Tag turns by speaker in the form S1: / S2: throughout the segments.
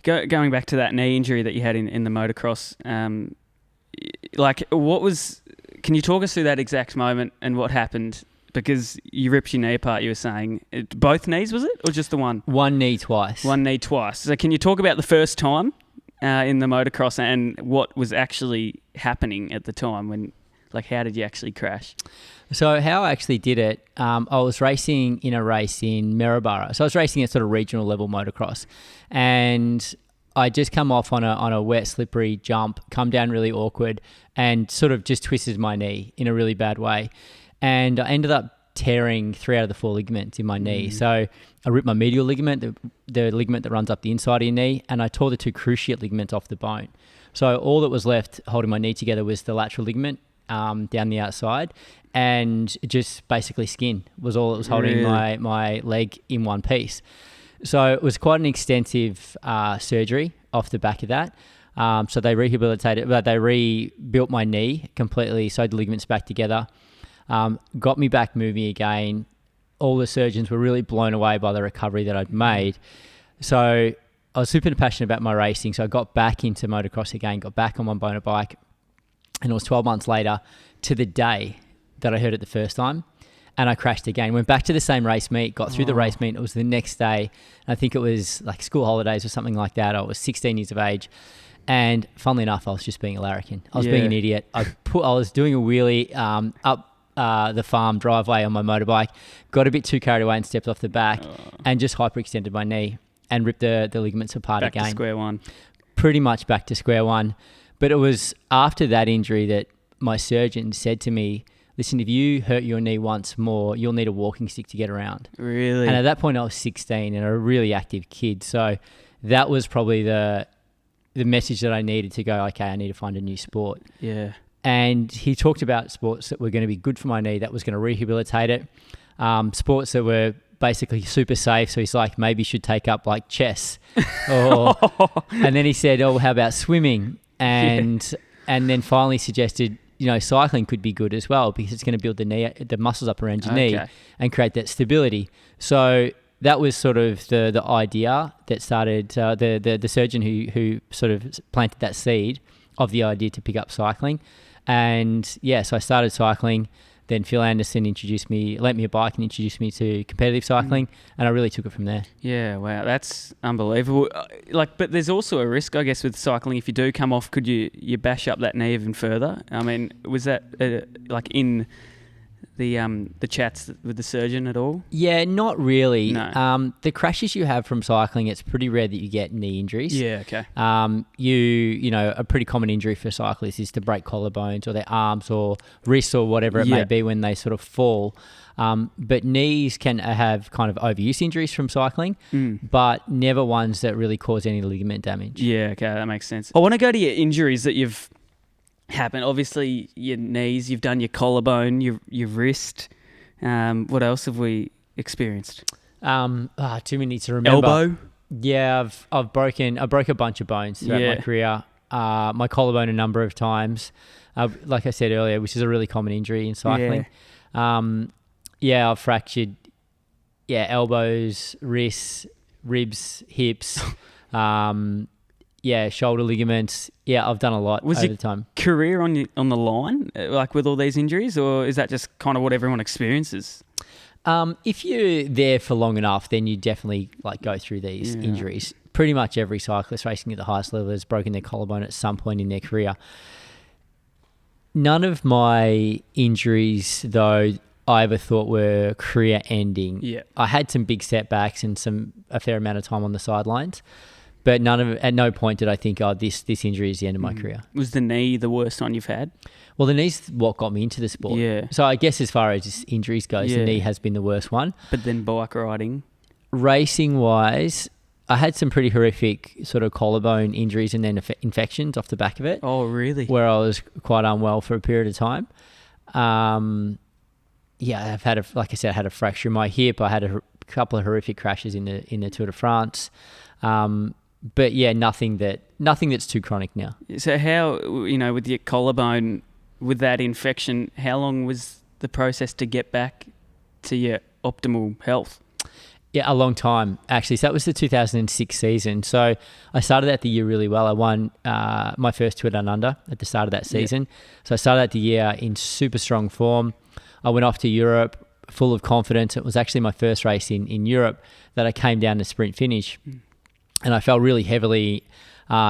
S1: Going back to that knee injury that you had in the motocross, can you talk us through that exact moment and what happened? Because you ripped your knee apart, you were saying. Both knees, was it? Or just the one?
S2: One knee twice.
S1: One knee twice. So can you talk about the first time in the motocross and what was actually happening at the time? How did you actually crash?
S2: So how I actually did it, I was racing in a race in Maryborough. So I was racing at sort of regional level motocross. And I just come off on a wet, slippery jump, come down really awkward, and sort of just twisted my knee in a really bad way. And I ended up tearing 3 out of the 4 ligaments in my knee. So I ripped my medial ligament, the ligament that runs up the inside of your knee, and I tore the 2 cruciate ligaments off the bone. So all that was left holding my knee together was the lateral ligament down the outside, and just basically skin was all that was holding my leg in one piece. So it was quite an extensive surgery off the back of that. So they rebuilt my knee completely, sewed the ligaments back together. Got me back moving again. All the surgeons were really blown away by the recovery that I'd made. So I was super passionate about my racing. So I got back into motocross again, got back on my motorbike. And it was 12 months later to the day that I heard it the first time. And I crashed again. Went back to the same race meet, got through the race meet. It was the next day. I think it was like school holidays or something like that. I was 16 years of age. And funnily enough, I was just being a larrikin. I was being an idiot. I was doing a wheelie up the farm driveway on my motorbike, got a bit too carried away and stepped off the back and just hyperextended my knee and ripped the ligaments apart again.
S1: Back to square one.
S2: Pretty much back to square one. But it was after that injury that my surgeon said to me, listen, if you hurt your knee once more, you'll need a walking stick to get around.
S1: Really?
S2: And at that point I was 16 and a really active kid. So that was probably the message that I needed to go, okay, I need to find a new sport.
S1: Yeah.
S2: And he talked about sports that were going to be good for my knee, that was going to rehabilitate it. Sports that were basically super safe. So he's like, maybe you should take up like chess. And then he said, how about swimming? And then finally suggested, cycling could be good as well because it's going to build the muscles up around your knee and create that stability. So that was sort of the idea that started, the surgeon who sort of planted that seed of the idea to pick up cycling. And so I started cycling. Then Phil Anderson lent me a bike and introduced me to competitive cycling, and I really took it from there. Yeah, wow, that's unbelievable. But there's also a risk, I guess, with cycling. If you do come off, could you bash up that knee even further? I mean, was that in the chats with the surgeon at all? Yeah, not really. No. The crashes you have from cycling, it's pretty rare that you get knee injuries. Yeah, okay. A pretty common injury for cyclists is to break collarbones or their arms or wrists or whatever it may be when they sort of fall. But knees can have kind of overuse injuries from cycling, but never ones that really cause any ligament damage. Yeah, okay, that makes sense. I want to go to your injuries that you've happened. Obviously, your knees, you've done your collarbone, your wrist. What else have we experienced? Too many to remember. Elbow? Yeah, I broke a bunch of bones throughout my career. My collarbone a number of times, like I said earlier, which is a really common injury in cycling. I've fractured elbows, wrists, ribs, hips, shoulder ligaments. Yeah, I've done a lot over the time. Was your career on the line, with all these injuries, or is that just kind of what everyone experiences? If you're there for long enough, then you definitely go through these injuries. Pretty much every cyclist racing at the highest level has broken their collarbone at some point in their career. None of my injuries, though, I ever thought were career-ending. Yeah. I had some big setbacks and a fair amount of time on the sidelines, but at no point did I think, this injury is the end of my career. Was the knee the worst one you've had? Well, the knee's what got me into the sport. Yeah. So I guess as far as injuries goes, the knee has been the worst one. But then bike riding? Racing-wise, I had some pretty horrific sort of collarbone injuries and then infections off the back of it. Oh, really? Where I was quite unwell for a period of time. I've had I had a fracture in my hip. I had a couple of horrific crashes in the Tour de France. But nothing that's too chronic now. So how, with your collarbone, with that infection, how long was the process to get back to your optimal health? Yeah, a long time, actually. So that was the 2006 season. So I started out the year really well. I won my first Tour Down Under at the start of that season. Yeah. So I started out the year in super strong form. I went off to Europe full of confidence. It was actually my first race in Europe that I came down to sprint finish. And I fell really heavily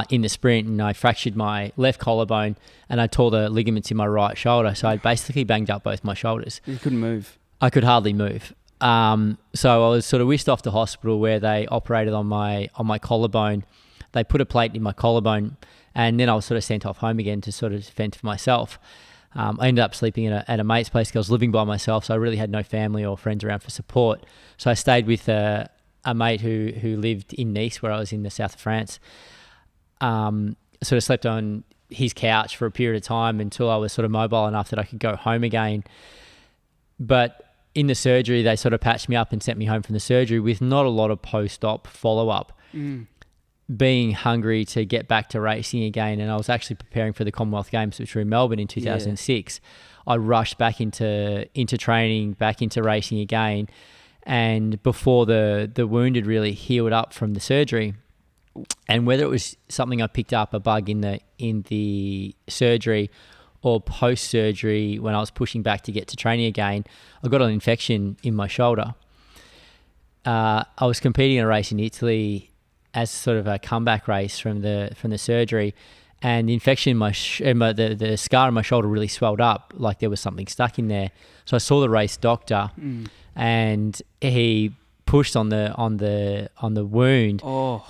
S2: in the sprint, and I fractured my left collarbone and I tore the ligaments in my right shoulder. So I basically banged up both my shoulders.
S1: You couldn't move.
S2: I could hardly move. So I was sort of whisked off to hospital where they operated on my collarbone. They put a plate in my collarbone, and then I was sort of sent off home again to sort of fend for myself. I ended up sleeping at a mate's place because I was living by myself, so I really had no family or friends around for support. So I stayed with a mate who lived in Nice, where I was in the south of France. Sort of slept on his couch for a period of time until I was sort of mobile enough that I could go home again. But in the surgery, they sort of patched me up and sent me home from the surgery with not a lot of post-op follow-up. Being hungry to get back to racing again, and I was actually preparing for the Commonwealth Games, which were in Melbourne in 2006. I rushed back into training, back into racing again, and before the wound had really healed up from the surgery, and whether it was something I picked up, a bug in the surgery, or post-surgery when I was pushing back to get to training again, I got an infection in my shoulder. I was competing in a race in Italy as sort of a comeback race from the surgery, and the infection in the scar in my shoulder really swelled up, like there was something stuck in there. So I saw the race doctor, and he pushed on the wound,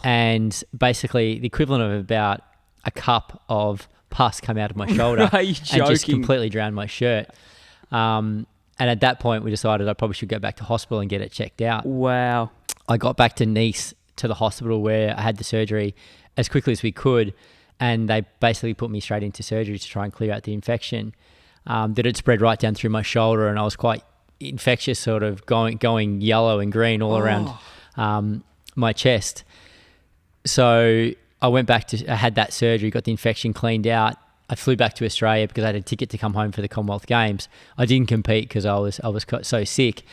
S2: and basically the equivalent of about a cup of pus come out of my shoulder and just completely drowned my shirt. And at that point, we decided I probably should go back to hospital and get it checked out.
S1: Wow.
S2: I got back to Nice to the hospital where I had the surgery as quickly as we could, and they basically put me straight into surgery to try and clear out the infection that had spread right down through my shoulder, and I was quite infectious, sort of going yellow and green all around my chest. So I had that surgery, got the infection cleaned out. I flew back to Australia because I had a ticket to come home for the Commonwealth Games. I didn't compete because I was so sick.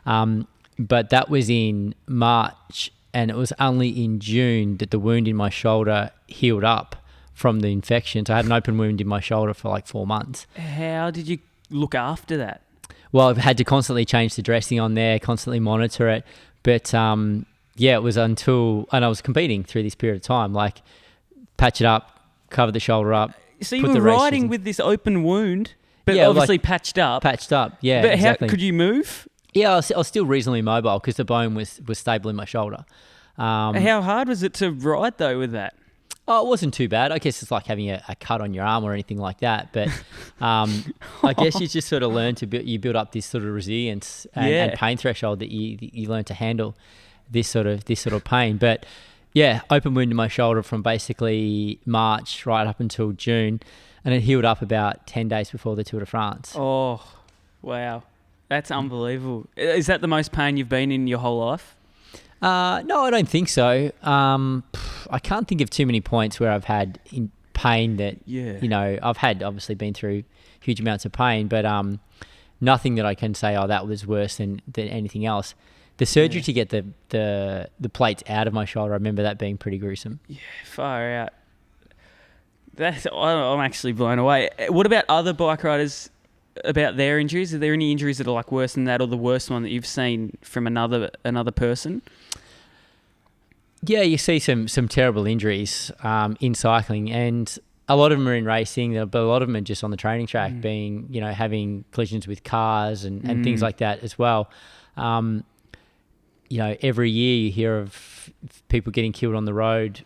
S2: But that was in March, and it was only in June that the wound in my shoulder healed up from the infection. So I had an open wound in my shoulder for like 4 months.
S1: How did you look after that?
S2: Well, I've had to constantly change the dressing on there, constantly monitor it. But it was and I was competing through this period of time, like patch it up, cover the shoulder up.
S1: So you were riding with this open wound, but obviously patched up.
S2: Patched up, yeah.
S1: But
S2: exactly.
S1: How could you move?
S2: Yeah, I was still reasonably mobile because the bone was stable in my shoulder.
S1: How hard was it to ride though with that?
S2: Oh, it wasn't too bad. I guess it's like having a cut on your arm or anything like that. But I guess you just sort of learn you build up this sort of resilience and pain threshold that you learn to handle this sort of pain. But yeah, open wound in my shoulder from basically March right up until June, and it healed up about 10 days before the Tour de France.
S1: Oh, wow. That's unbelievable. Is that the most pain you've been in your whole life?
S2: No, I don't think so. I can't think of too many points where I've had pain that, I've obviously been through huge amounts of pain, but nothing that I can say, that was worse than anything else. The surgery to get the plates out of my shoulder, I remember that being pretty gruesome. Yeah,
S1: far out. I'm actually blown away. What about other bike riders, about their injuries? Are there any injuries that are like worse than that, or the worst one that you've seen from another person?
S2: Yeah, you see some terrible injuries in cycling, and a lot of them are in racing, but a lot of them are just on the training track, being, having collisions with cars and things like that as well. Every year you hear of people getting killed on the road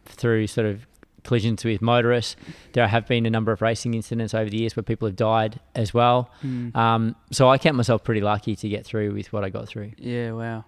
S2: through sort of collisions with motorists. There have been a number of racing incidents over the years where people have died as well. So I count myself pretty lucky to get through with what I got through.
S1: Yeah, wow.